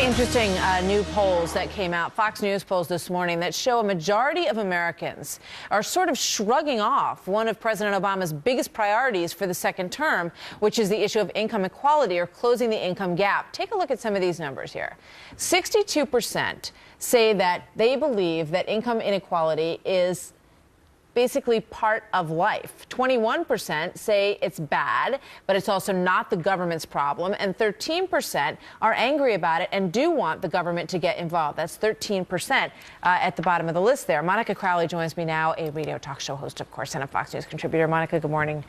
Interesting new polls that came out, Fox News polls this morning, that show a majority of Americans are sort of shrugging off one of President Obama's biggest priorities for the second term, which is the issue of income equality or closing the income gap. Take a look at some of these numbers here. 62% say that they believe that income inequality is basically part of life. 21% say it's bad, but it's also not the government's problem. And 13% are angry about it and do want the government to get involved. That's 13% at the bottom of the list there. Monica Crowley joins me now, a radio talk show host, of course, and a Fox News contributor. Monica, good morning.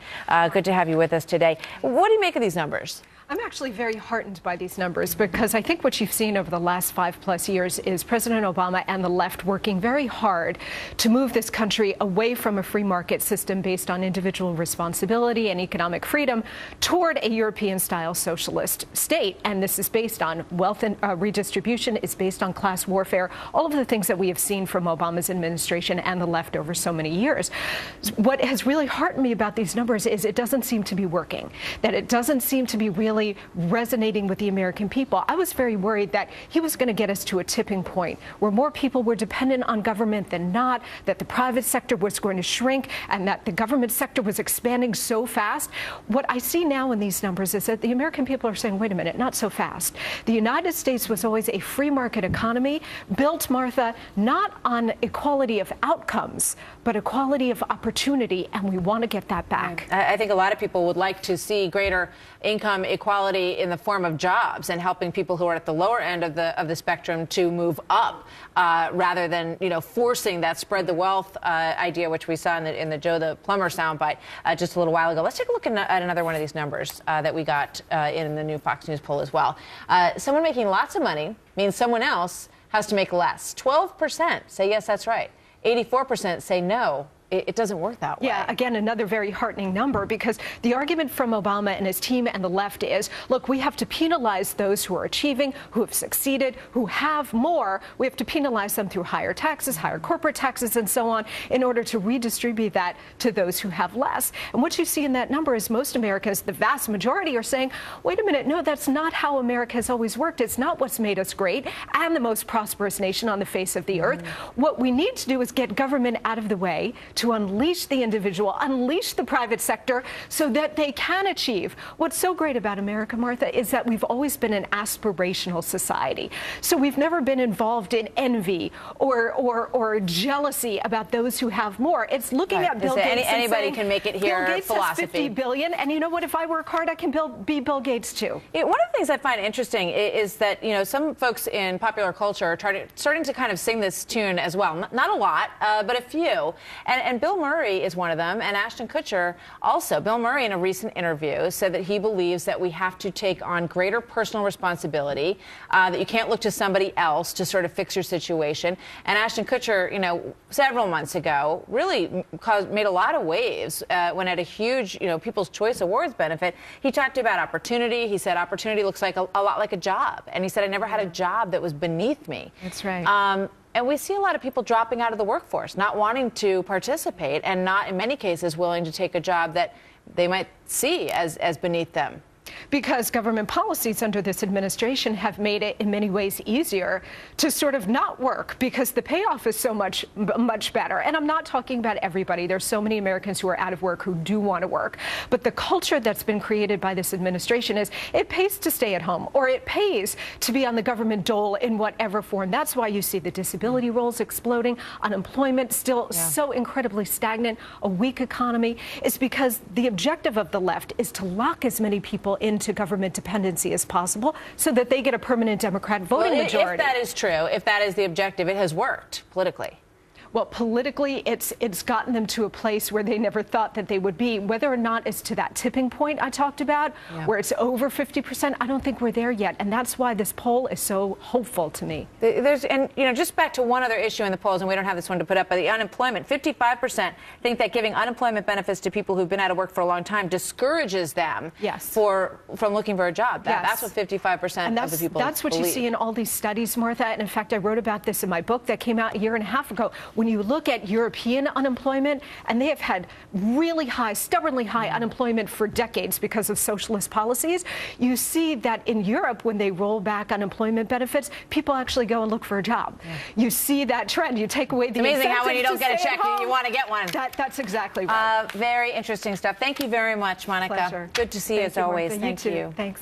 Good to have you with us today. What do you make of these numbers? I'm actually very heartened by these numbers because I think what you've seen over the last 5+ years is President Obama and the left working very hard to move this country away from a free market system based on individual responsibility and economic freedom toward a European-style socialist state. And this is based on wealth and redistribution. It's based on class warfare, all of the things that we have seen from Obama's administration and the left over so many years. What has really heartened me about these numbers is it doesn't seem to be working, that it doesn't seem to be really resonating with the American people. I was very worried that he was going to get us to a tipping point where more people were dependent on government than not, that the private sector was going to shrink, and that the government sector was expanding so fast. What I see now in these numbers is that the American people are saying, wait a minute, not so fast. The United States was always a free market economy built, Martha, not on equality of outcomes, but equality of opportunity, and we want to get that back. I think a lot of people would like to see greater income equality in the form of jobs and helping people who are at the lower end of the spectrum to move up, rather than, you know, forcing that spread the wealth idea, which we saw in the Joe the Plumber soundbite just a little while ago. Let's take a look at another one of these numbers that we got in the new Fox News poll as well. Someone making lots of money means someone else has to make less. 12% say yes, that's right. 84% say no. It doesn't work that way. Yeah, again, another very heartening number, because the argument from Obama and his team and the left is, look, we have to penalize those who are achieving, who have succeeded, who have more. We have to penalize them through higher taxes, higher corporate taxes, and so on, in order to redistribute that to those who have less. And what you see in that number is most Americans, the vast majority, are saying, wait a minute, no, that's not how America has always worked. It's not what's made us great and the most prosperous nation on the face of the earth. What we need to do is get government out of the way to unleash the individual, unleash the private sector so that they can achieve. What's so great about America, Martha, is that we've always been an aspirational society. So we've never been involved in envy or jealousy about those who have more. It's looking at Bill Gates and anybody saying, can make it here. Bill Gates has $50 billion, and you know what? If I work hard, I can be Bill Gates too. One of the things I find interesting is that, you know, some folks in popular culture are starting to kind of sing this tune as well. Not a lot, but a few. And Bill Murray is one of them, and Ashton Kutcher also. Bill Murray, in a recent interview, said that he believes that we have to take on greater personal responsibility, that you can't look to somebody else to sort of fix your situation. And Ashton Kutcher, you know, several months ago, really made a lot of waves when at a huge, you know, People's Choice Awards benefit. He talked about opportunity. He said opportunity looks like a lot like a job. And he said, I never had a job that was beneath me. That's right. And we see a lot of people dropping out of the workforce, not wanting to participate, and not, in many cases, willing to take a job that they might see as beneath them. Because government policies under this administration have made it in many ways easier to sort of not work because the payoff is so much better. And I'm not talking about everybody. There's so many Americans who are out of work who do want to work. But the culture that's been created by this administration is it pays to stay at home, or it pays to be on the government dole in whatever form. That's why you see the disability rolls exploding, unemployment still so incredibly stagnant, a weak economy. It's because the objective of the left is to lock as many people into government dependency as possible so that they get a permanent Democrat voting majority. If that is true, if that is the objective, it has worked politically. Well, politically, it's gotten them to a place where they never thought that they would be. Whether or not it's to that tipping point I talked about, where it's over 50%, I don't think we're there yet. And that's why this poll is so hopeful to me. And, you know, just back to one other issue in the polls, and we don't have this one to put up, but the unemployment, 55% think that giving unemployment benefits to people who've been out of work for a long time discourages them from looking for a job. That's what 55% of the people That's what believe. You see in all these studies, Martha. And in fact, I wrote about this in my book that came out a year and a half ago. when you look at European unemployment, and they have had really high, stubbornly high unemployment for decades because of socialist policies, you see that in Europe, when they roll back unemployment benefits, people actually go and look for a job. You see that trend. You take away the It's amazing how when you don't get a check, you want to get one. That's exactly right. Very interesting stuff. Thank you very much, Monica. Pleasure. Good to see you as always. Thank you. Thanks.